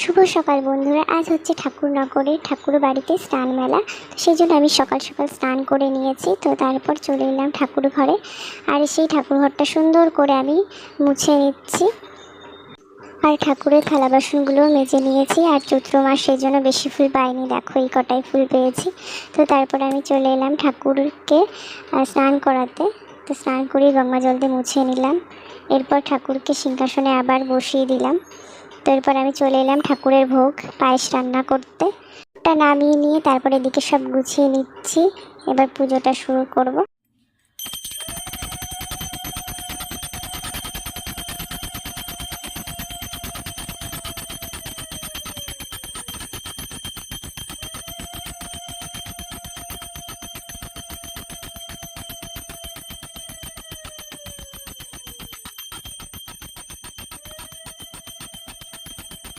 শুভ সকাল বন্ধুরা। আজ হচ্ছে ঠাকুরনগরে ঠাকুর বাড়িতে স্নান মেলা, তো সেই জন্য আমি সকাল সকাল স্নান করে নিয়েছি। তো তারপর চলে এলাম ঠাকুর ঘরে, আর সেই ঠাকুর ঘরটা সুন্দর করে আমি মুছে নিচ্ছি। আর ঠাকুরের থালা বাসনগুলো মেজে নিয়েছি। আর চৈত্র মাস, সেই জন্য বেশি ফুল পাইনি, দেখো এই কটাই ফুল পেয়েছি। তো তারপরে আমি চলে এলাম ঠাকুরকে স্নান করাতে। তো স্নান করে গঙ্গা জল দিয়ে মুছে নিলাম। এরপর ঠাকুরকে সিংহাসনে আবার বসিয়ে দিলাম। তো এরপর আমি চলে এলাম ঠাকুরের ভোগ পায়েস রান্না করতে। ওটা নামিয়ে নিয়ে তারপরে এদিকে সব গুছিয়ে নিচ্ছি। এবার পুজোটা শুরু করব।